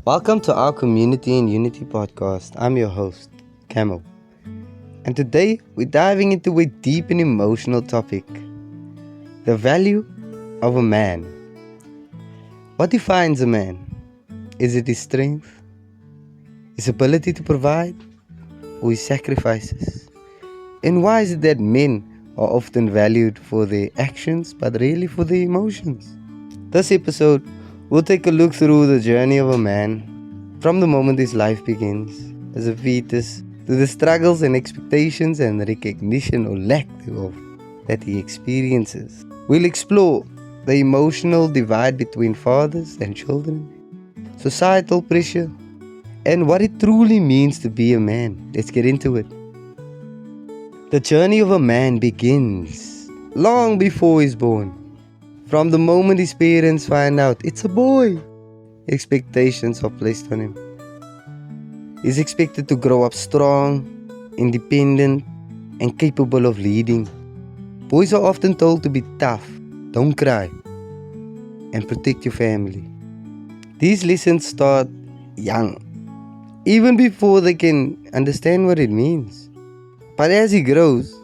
Welcome to our Community and Unity podcast. I'm your host, Camo. And today we're diving into a deep and emotional topic: the value of a man. What defines a man? Is it his strength, his ability to provide, or his sacrifices? And why is it that men are often valued for their actions but rarely for their emotions? This episode, we'll take a look through the journey of a man from the moment his life begins as a fetus to the struggles and expectations and recognition or lack thereof that he experiences. We'll explore the emotional divide between fathers and children, societal pressure, and what it truly means to be a man. Let's get into it. The journey of a man begins long before he's born. From the moment his parents find out it's a boy, expectations are placed on him. He's expected to grow up strong, independent, and capable of leading. Boys are often told to be tough, don't cry, and protect your family. These lessons start young, even before they can understand what it means. But as he grows,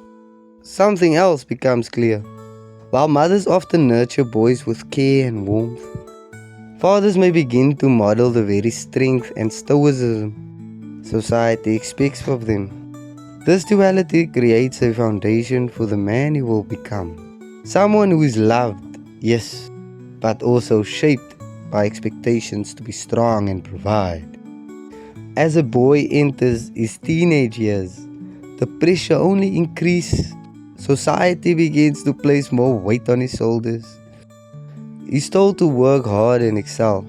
something else becomes clear. While mothers often nurture boys with care and warmth, fathers may begin to model the very strength and stoicism society expects of them. This duality creates a foundation for the man he will become. Someone who is loved, yes, but also shaped by expectations to be strong and provide. As a boy enters his teenage years, the pressure only increases. Society begins to place more weight on his shoulders. He's told to work hard and excel,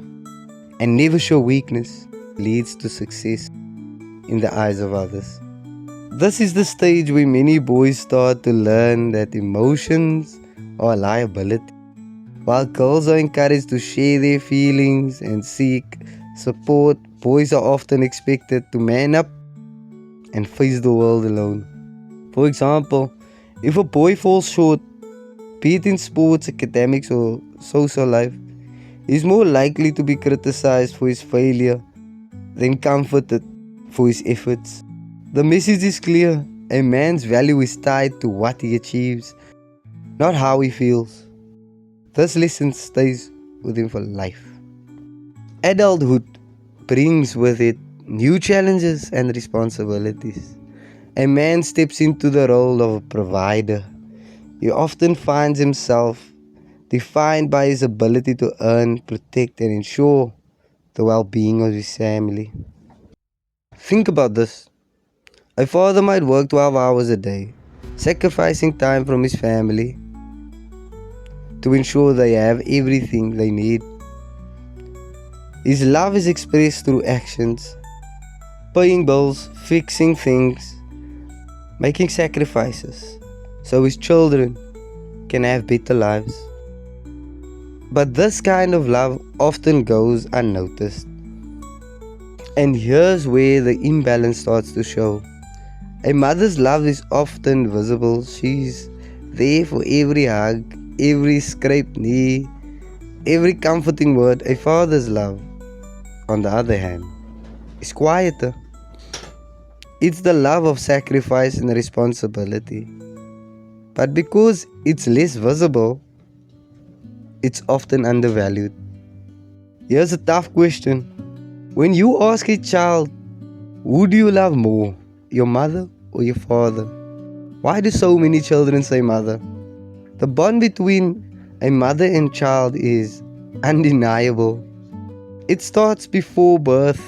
and never show weakness leads to success in the eyes of others. This is the stage where many boys start to learn that emotions are a liability. While girls are encouraged to share their feelings and seek support, boys are often expected to man up and face the world alone. For example, if a boy falls short, be it in sports, academics, or social life, he is more likely to be criticized for his failure than comforted for his efforts. The message is clear: a man's value is tied to what he achieves, not how he feels. This lesson stays with him for life. Adulthood brings with it new challenges and responsibilities. A man steps into the role of a provider. He often finds himself defined by his ability to earn, protect, and ensure the well-being of his family. Think about this. A father might work 12 hours a day, sacrificing time from his family to ensure they have everything they need. His love is expressed through actions, paying bills, fixing things, making sacrifices so his children can have better lives. But this kind of love often goes unnoticed. And here's where the imbalance starts to show. A mother's love is often visible. She's there for every hug, every scraped knee, every comforting word. A father's love, on the other hand, is quieter. It's the love of sacrifice and responsibility. But because it's less visible, it's often undervalued. Here's a tough question. When you ask a child, who do you love more, your mother or your father? Why do so many children say mother? The bond between a mother and child is undeniable. It starts before birth.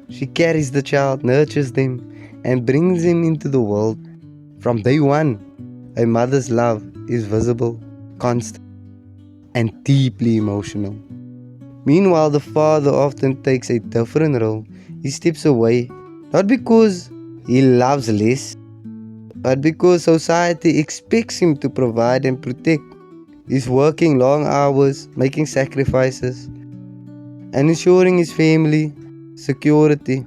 She carries the child, nurtures them, and brings him into the world. From day one, a mother's love is visible, constant, and deeply emotional. Meanwhile, the father often takes a different role. He steps away, not because he loves less, but because society expects him to provide and protect. He's working long hours, making sacrifices, and ensuring his family security.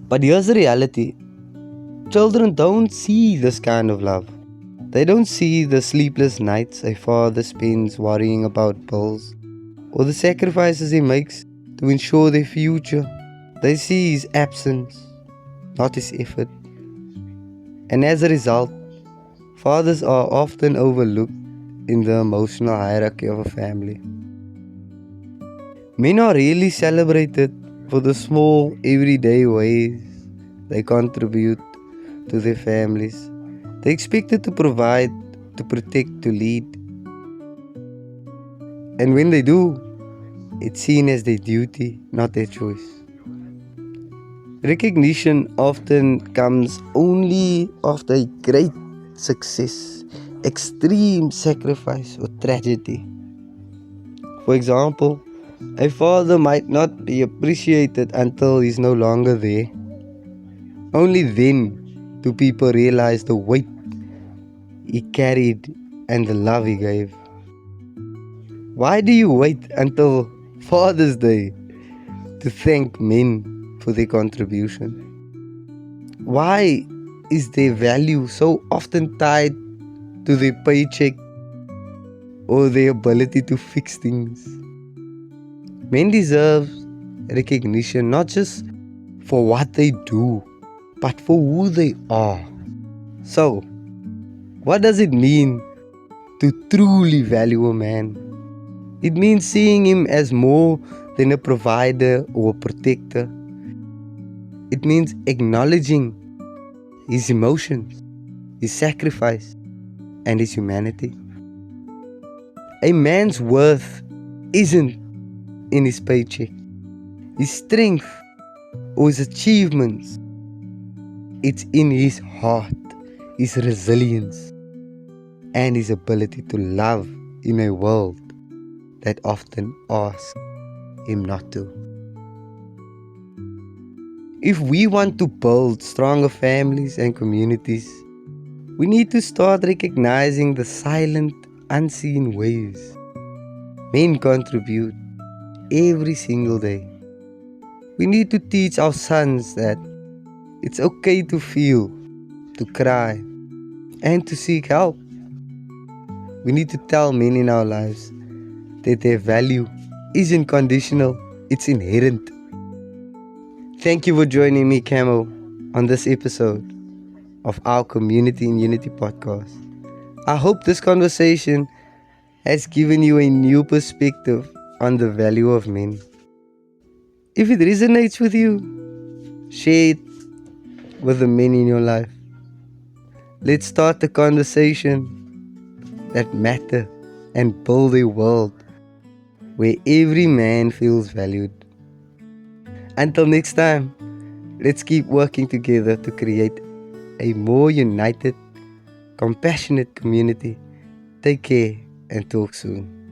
But here's the reality. Children don't see this kind of love. They don't see the sleepless nights a father spends worrying about bills, or the sacrifices he makes to ensure their future. They see his absence, not his effort. And as a result, fathers are often overlooked in the emotional hierarchy of a family. Men are really celebrated for the small, everyday ways they contribute to their families. They're expected to provide, to protect, to lead. And when they do, it's seen as their duty, not their choice. Recognition often comes only after a great success, extreme sacrifice, or tragedy. For example, a father might not be appreciated until he's no longer there. Only then do people realize the weight he carried and the love he gave. Why do you wait until Father's Day to thank men for their contribution? Why is their value so often tied to their paycheck or their ability to fix things? Men deserve recognition not just for what they do, but for who they are. So, what does it mean to truly value a man? It means seeing him as more than a provider or a protector. It means acknowledging his emotions, his sacrifice, and his humanity. A man's worth isn't in his paycheck, his strength, or his achievements. It's in his heart, his resilience, and his ability to love in a world that often asks him not to. If we want to build stronger families and communities, we need to start recognizing the silent, unseen ways men contribute every single day. We need to teach our sons that it's okay to feel, to cry, and to seek help. We need to tell men in our lives that their value isn't conditional, it's inherent. Thank you for joining me, Camo, on this episode of our Community in Unity podcast. I hope this conversation has given you a new perspective on the value of men. If it resonates with you, share it with the men in your life. Let's start a conversation that matters and build a world where every man feels valued. Until next time, let's keep working together to create a more united, compassionate community. Take care and talk soon.